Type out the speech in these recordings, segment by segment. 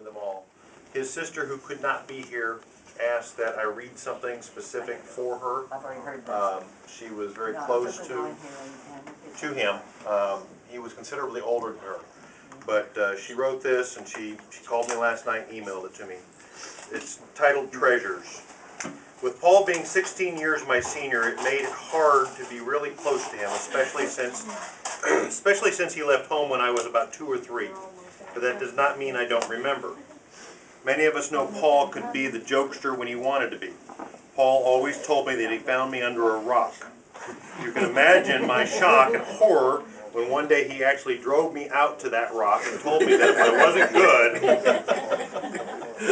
them all. His sister, who could not be here, asked that I read something specific for her. I've already heard that. She was very close to him. He was considerably older than her. But she wrote this, and she called me last night and emailed it to me. It's titled Treasures. With Paul being 16 years my senior, it made it hard to be really close to him, especially since he left home when I was about 2 or 3. But that does not mean I don't remember. Many of us know Paul could be the jokester when he wanted to be. Paul always told me that he found me under a rock. You can imagine my shock and horror when one day he actually drove me out to that rock and told me that if I wasn't good,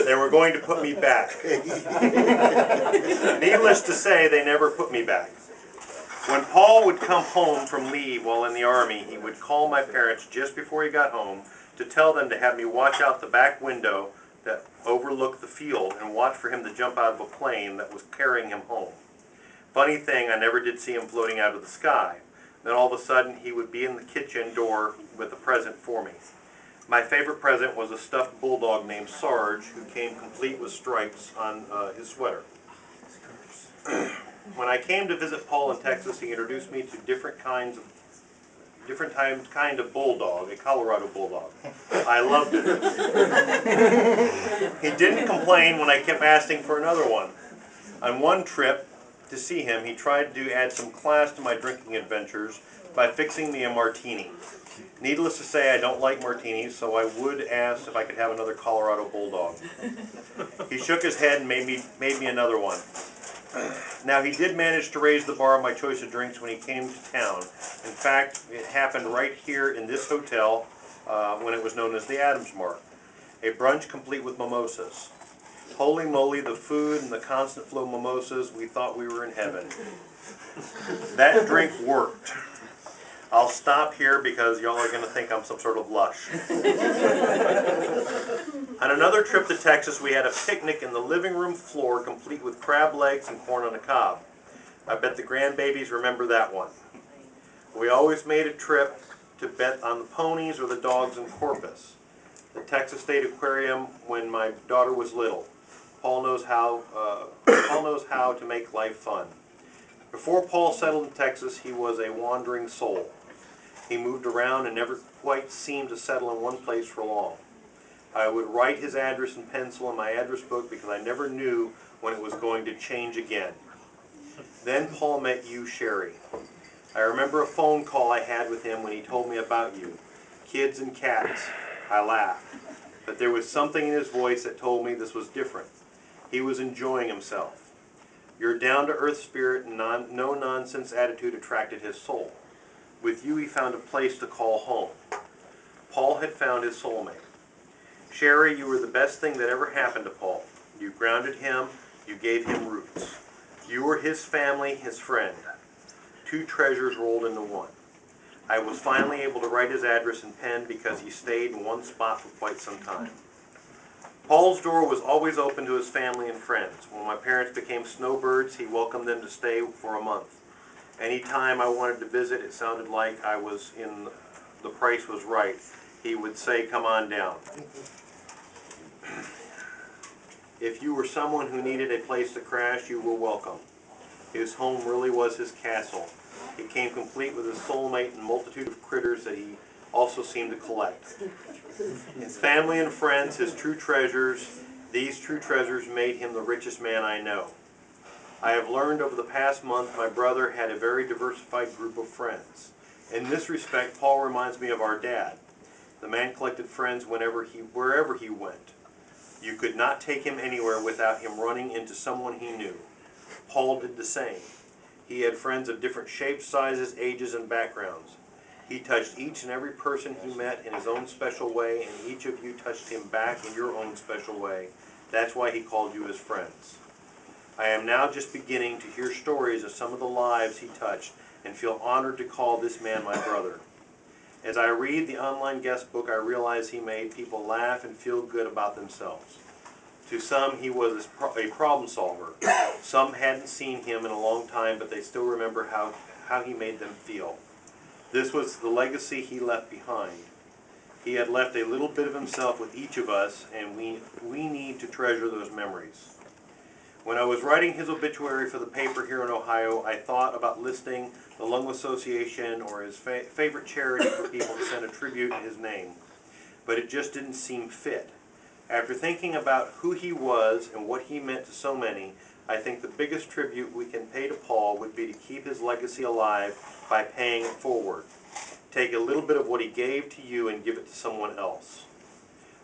they were going to put me back. Needless to say, they never put me back. When Paul would come home from leave while in the army, he would call my parents just before he got home to tell them to have me watch out the back window that overlooked the field and watch for him to jump out of a plane that was carrying him home. Funny thing, I never did see him floating out of the sky. Then all of a sudden he would be in the kitchen door with a present for me. My favorite present was a stuffed bulldog named Sarge, who came complete with stripes on his sweater. When I came to visit Paul in Texas, he introduced me to different kind of bulldog, a Colorado bulldog. I loved it. He didn't complain when I kept asking for another one. On one trip to see him, he tried to add some class to my drinking adventures by fixing me a martini. Needless to say, I don't like martinis, so I would ask if I could have another Colorado bulldog. He shook his head and made me another one. Now, he did manage to raise the bar of my choice of drinks when he came to town. In fact, it happened right here in this hotel when it was known as the Adams Mark. A brunch complete with mimosas. Holy moly, the food and the constant flow of mimosas, we thought we were in heaven. That drink worked. I'll stop here because y'all are going to think I'm some sort of lush. On another trip to Texas, we had a picnic in the living room floor complete with crab legs and corn on the cob. I bet the grandbabies remember that one. We always made a trip to bet on the ponies or the dogs in Corpus, the Texas State Aquarium, when my daughter was little. Paul knows how to make life fun. Before Paul settled in Texas, he was a wandering soul. He moved around and never quite seemed to settle in one place for long. I would write his address in pencil in my address book because I never knew when it was going to change again. Then Paul met you, Sherry. I remember a phone call I had with him when he told me about you. Kids and cats. I laughed. But there was something in his voice that told me this was different. He was enjoying himself. Your down-to-earth spirit and no-nonsense attitude attracted his soul. With you, he found a place to call home. Paul had found his soulmate. Sherry, you were the best thing that ever happened to Paul. You grounded him. You gave him roots. You were his family, his friend. 2 treasures rolled into one. I was finally able to write his address in pen because he stayed in one spot for quite some time. Paul's door was always open to his family and friends. When my parents became snowbirds, he welcomed them to stay for a month. Any time I wanted to visit, it sounded like the price was right. He would say, "Come on down." If you were someone who needed a place to crash, you were welcome. His home really was his castle. It came complete with his soulmate and multitude of critters that he also seemed to collect. His family and friends, his true treasures, these true treasures made him the richest man I know. I have learned over the past month my brother had a very diversified group of friends. In this respect, Paul reminds me of our dad. The man collected friends wherever he went. You could not take him anywhere without him running into someone he knew. Paul did the same. He had friends of different shapes, sizes, ages, and backgrounds. He touched each and every person he met in his own special way, and each of you touched him back in your own special way. That's why he called you his friends. I am now just beginning to hear stories of some of the lives he touched and feel honored to call this man my brother. As I read the online guest book, I realize he made people laugh and feel good about themselves. To some, he was a problem solver. Some hadn't seen him in a long time, but they still remember how he made them feel. This was the legacy he left behind. He had left a little bit of himself with each of us, and we need to treasure those memories. When I was writing his obituary for the paper here in Ohio, I thought about listing the Lung Association or his favorite charity for people to send a tribute in his name, but it just didn't seem fit. After thinking about who he was and what he meant to so many, I think the biggest tribute we can pay to Paul would be to keep his legacy alive by paying it forward. Take a little bit of what he gave to you and give it to someone else.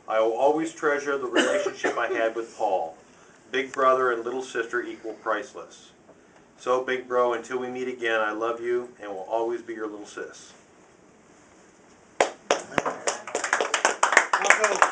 I will always treasure the relationship I had with Paul. Big brother and little sister equal priceless. So, big bro, until we meet again, I love you and will always be your little sis. I'll go.